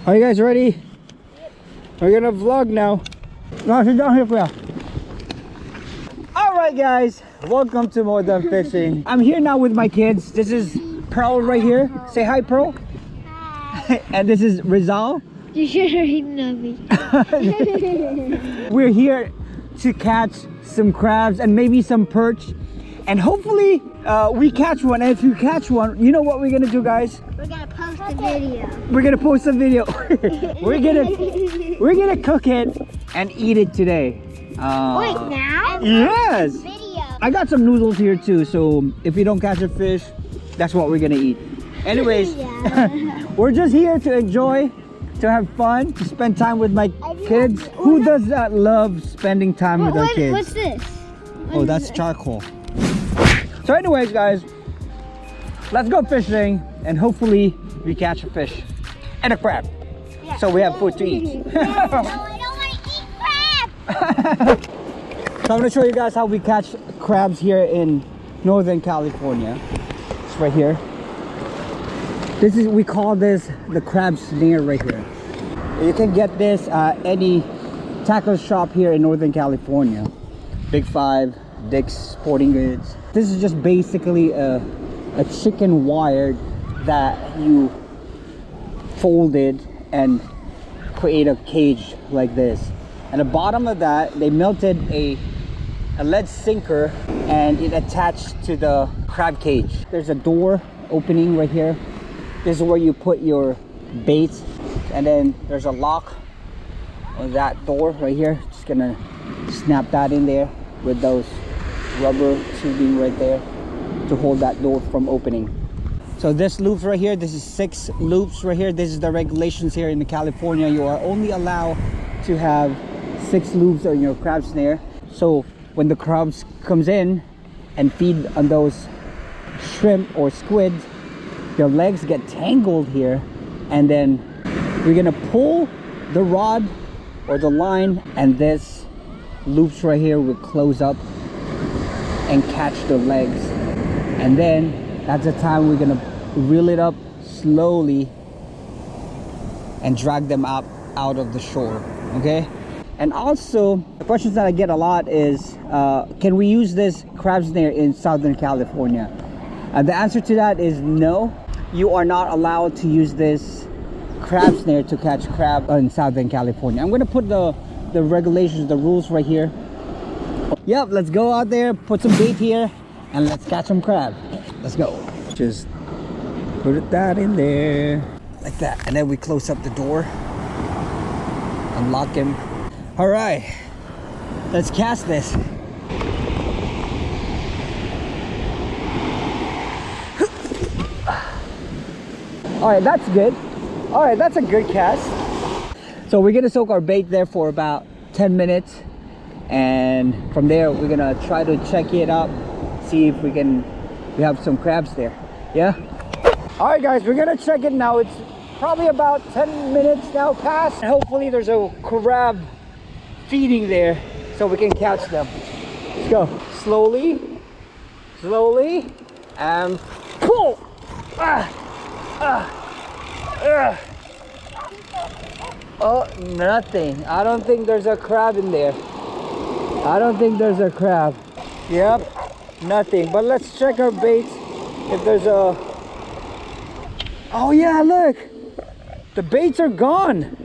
Are you guys ready? We're gonna vlog now. No, sit down here for ya. Alright guys, welcome to More Than Fishing. I'm here now with my kids. This is Pearl right here. Say hi, Pearl. Hi. And this is Rizal. You should already know me. We're here to catch some crabs and maybe some perch. And hopefully we catch one. And if you catch one, you know what we're gonna do, guys? We're gonna post a video. We're gonna post a video. we're gonna cook it and eat it today. Wait, now? Yes. Video. I got some noodles here too, so if we don't catch a fish, that's what we're gonna eat. Anyways, we're just here to enjoy, to have fun, to spend time with my kids. Who does not love spending time with our kids? What's this? Oh, that's charcoal. So anyways, guys, let's go fishing and hopefully we catch a fish and a crab. Yeah. So we have food to eat. No, I don't want to eat crab. So I'm going to show you guys how we catch crabs here in Northern California. It's right here. This is, we call this the crab snare right here. You can get this at any tackle shop here in Northern California. Big Five, Dick's Sporting Goods. This is just basically a chicken wire that you folded and create a cage like this. At the bottom of that, they melted a lead sinker and it attached to the crab cage. There's a door opening right here. This is where you put your bait, and then there's a lock on that door right here. Just gonna snap that in there with those rubber tubing right there to hold that door from opening. So this loops right here, this is 6 loops right here. This is the regulations here in California. You are only allowed to have 6 loops on your crab snare. So when the crabs comes in and feed on those shrimp or squid, their legs get tangled here, and then we're gonna pull the rod or the line, and this loops right here will close up and catch the legs, and then that's the time we're gonna reel it up slowly and drag them out of the shore. Okay. And also the questions that I get a lot is can we use this crab snare in Southern California? The answer to that is no. You are not allowed to use this crab snare to catch crab in Southern California. I'm gonna put the regulations, the rules right here. Yep, let's go out there, put some bait here, and let's catch some crab. Let's go. Just put that in there like that, and then we close up the door, unlock him. All right, let's cast this. All right, that's good. All right, that's a good cast. So we're gonna soak our bait there for about 10 minutes. And from there, we're gonna try to check it up, see if we have some crabs there. Yeah? All right, guys, we're gonna check it now. It's probably about 10 minutes now past. And hopefully there's a crab feeding there so we can catch them. Let's go. Slowly, slowly, and pull. Oh, nothing. I don't think there's a crab in there. I don't think there's a crab. Yep, nothing. But let's check our baits if there's a... Oh yeah, look. The baits are gone.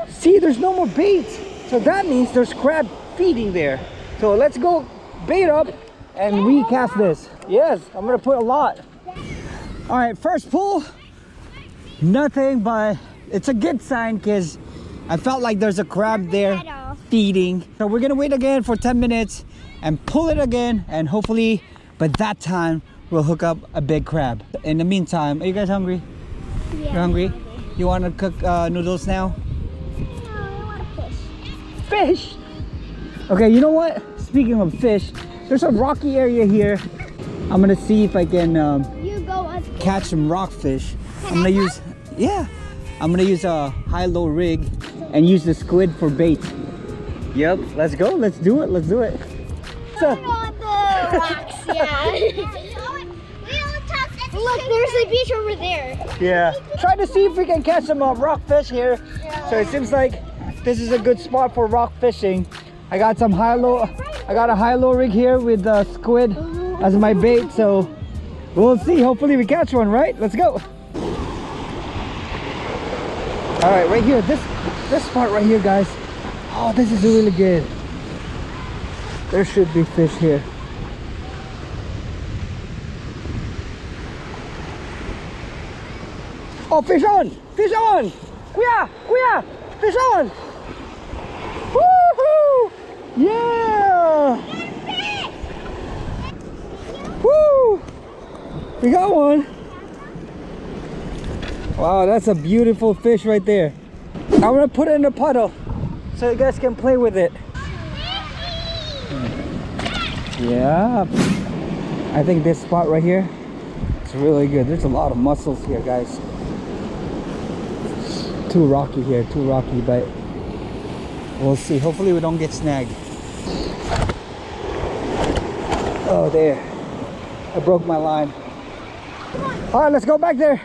See, there's no more baits. So that means there's crab feeding there. So let's go bait up and recast this. Yes, I'm gonna put a lot. All right, first pull. Nothing, but it's a good sign because I felt like there's a crab there feeding. So we're gonna wait again for 10 minutes and pull it again, and hopefully by that time we'll hook up a big crab. In the meantime, are you guys hungry? Yeah. You're hungry? You want to cook noodles now? No, I want to fish. Fish? Okay, you know what? Speaking of fish, there's a rocky area here. I'm gonna see if I can catch some rockfish. I'm gonna use a high-low rig and use the squid for bait. Yep, let's go. Let's do it. Let's do it. So, On the rocks, yeah. Look, there's a beach over there. Yeah. Try to see if we can catch some rockfish here. So it seems like this is a good spot for rock fishing. I got some high-low. I got a high-low rig here with squid as my bait. So we'll see. Hopefully we catch one. Right? Let's go. All right, right here. This spot right here, guys. Oh, this is really good. There should be fish here. Oh, fish on! Fish on! Kuya! Kuya! Fish on! Woohoo! Yeah! Woo! We got one! Wow, that's a beautiful fish right there. I'm gonna put it in a puddle so you guys can play with it. Yeah. I think this spot right here, it's really good. There's a lot of mussels here, guys. Too rocky here, too rocky, but we'll see. Hopefully we don't get snagged. Oh, there. I broke my line. All right, let's go back there.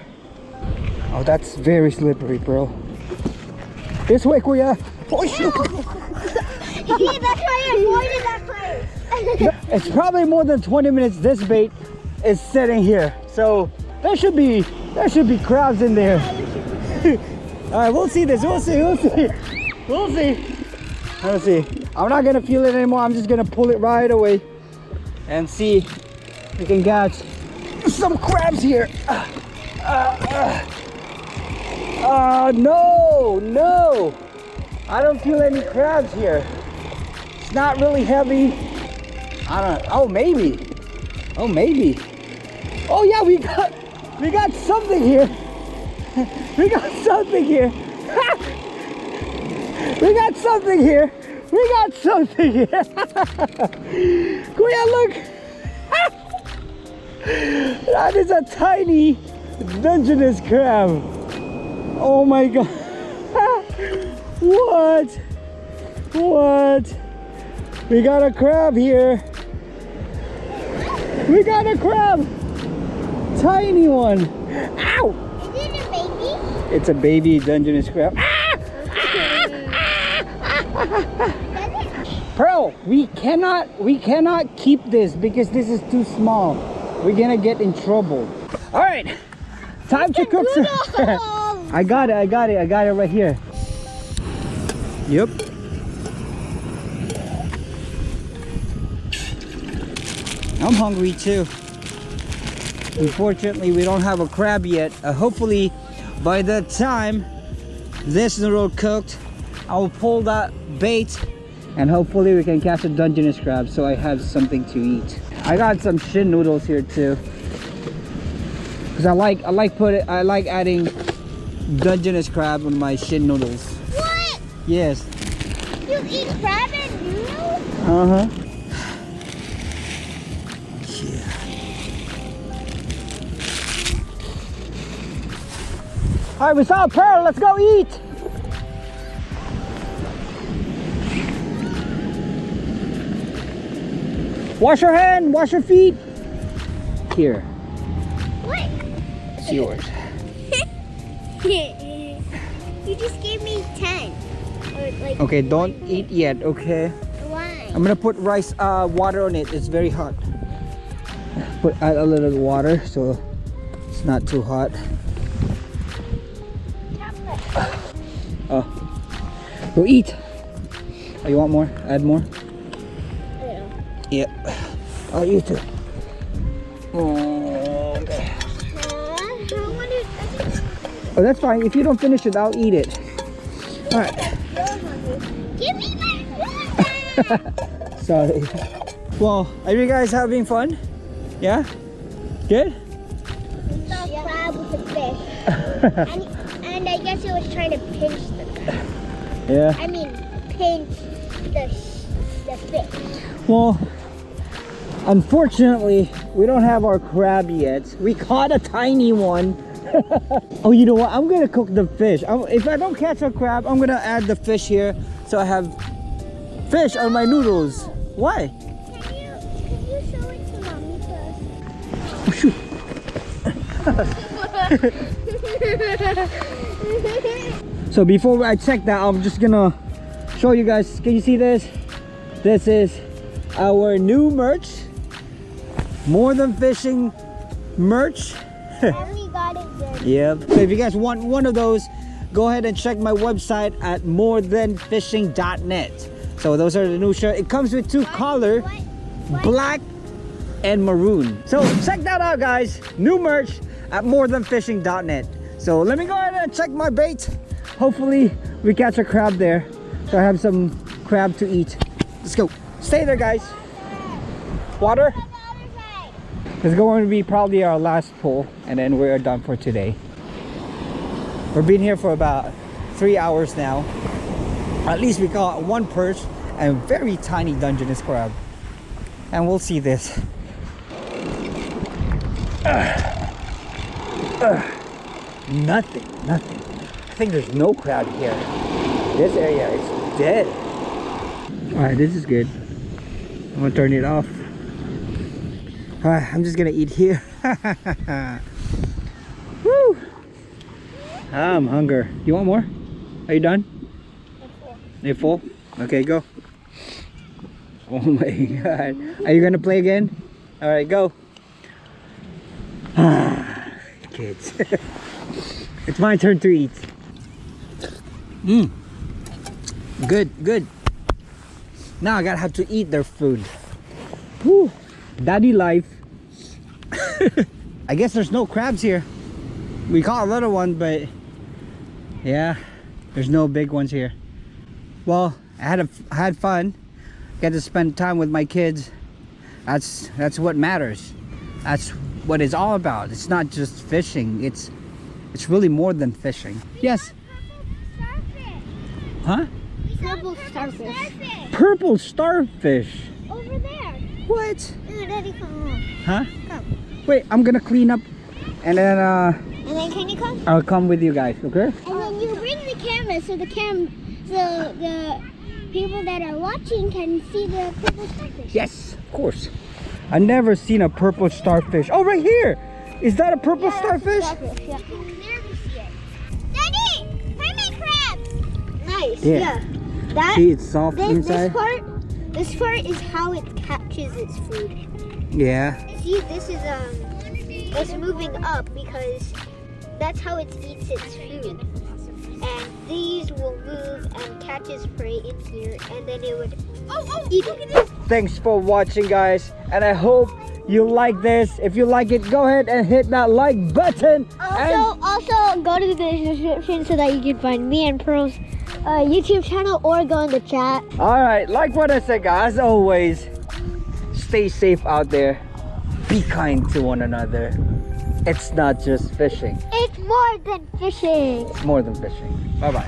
Oh, that's very slippery, bro. This way, Kuya. Oh, shoot. See, that's why I avoided that place. It's probably more than 20 minutes this bait is sitting here. So there should be crabs in there. All right, we'll see this. We'll see. We'll see. We'll see. Let's see. I'm not gonna feel it anymore. I'm just gonna pull it right away and see if we can catch some crabs here. No. I don't feel any crabs here. It's not really heavy. I don't know. Oh, maybe. Oh, maybe. Oh yeah, we got something here. We got something here. We got something here. We got something here. Kuya, look. That is a tiny Dungeness crab. Oh my god. What? We got a crab here. We got a crab. Tiny one. Ow! Is it a baby? It's a baby Dungeness crab. Pearl, we cannot keep this because this is too small. We're gonna get in trouble. All right, time to cook some. I got it right here. Yep. I'm hungry too. Unfortunately, we don't have a crab yet. Hopefully, by the time this noodle cooked, I will pull that bait and hopefully we can catch a Dungeness crab so I have something to eat. I got some shin noodles here too. Because I like adding Dungeness crab on my shin noodles. What? Yes. You eat crab and noodles? Uh-huh. All right, we saw a pearl. Let's go eat. Wash your hand, wash your feet. Here. What? It's yours. You just gave me 10. Or like Okay, don't eat yet, okay? Why? I'm gonna put rice water on it. It's very hot. Add a little water so it's not too hot. Oh, go eat. Oh, you want more? Add more? Yeah. Oh, you too. Oh, okay. Oh, that's fine. If you don't finish it, I'll eat it. All right. Give me my water. Sorry. Well, are you guys having fun? Yeah? Good? The crab with the fish. and I guess it was trying to pinch the crab. Yeah. I mean, pinch the fish. Well, unfortunately, we don't have our crab yet. We caught a tiny one. Oh, you know what? I'm gonna cook the fish. If I don't catch a crab, I'm gonna add the fish here so I have fish on my noodles. Why? Can you show it to mommy first? Oh, shoot. So before I check that, I'm just gonna show you guys. Can you see this? This is our new merch. More Than Fishing merch. And we got it good. Yep. So if you guys want one of those, go ahead and check my website at morethanfishing.net. So those are the new shirts. It comes with two color, black and maroon. So check that out, guys. New merch at morethanfishing.net. So let me go ahead and check my bait. Hopefully we catch a crab there. So I have some crab to eat. Let's go. Stay there, guys. Water. It's going to be probably our last pull, and then we're done for today. We've been here for about 3 hours now. At least we caught one perch and very tiny Dungeness crab. And we'll see this. Nothing. I think there's no crab here. This area is dead. Alright, this is good. I'm gonna turn it off. Alright, I'm just gonna eat here. Woo! I'm hungry. You want more? Are you done? You're full? Okay, go. Oh my god. Are you gonna play again? Alright, go. Kids. It's my turn to eat. Good. Now I gotta have to eat their food. Woo. Daddy life. I guess there's no crabs here. We caught a little one, but yeah, there's no big ones here. Well, I had fun. Got to spend time with my kids. That's what matters. That's what it's all about. It's not just fishing. It's really more than fishing. Yes. Huh? Purple starfish. Purple starfish. Over there. What? Daddy, come on. Huh? Come. Wait, I'm gonna clean up, and then And then can you come? I'll come with you guys. Okay? And then you bring the camera so the people that are watching can see the purple starfish. Yes, of course. I've never seen a purple starfish. Oh, right here. Is that a purple starfish? Starfish, yeah. There we see it. Daddy, hermit crab. Nice. Yeah. Yeah. That. See, it's soft inside. This part is how it catches its food. Yeah. See, this is it's moving up because that's how it eats its food. And these will move and catch its prey in here, and then it would eat it. Thanks for watching, guys, and I hope you like this. If you like it, go ahead and hit that like button. Also go to the description so that you can find me and Pearl's YouTube channel, or go in the chat. All right, like what I said, guys, as always, stay safe out there. Be kind to one another. It's not just fishing. It's more than fishing. It's more than fishing. Bye-bye.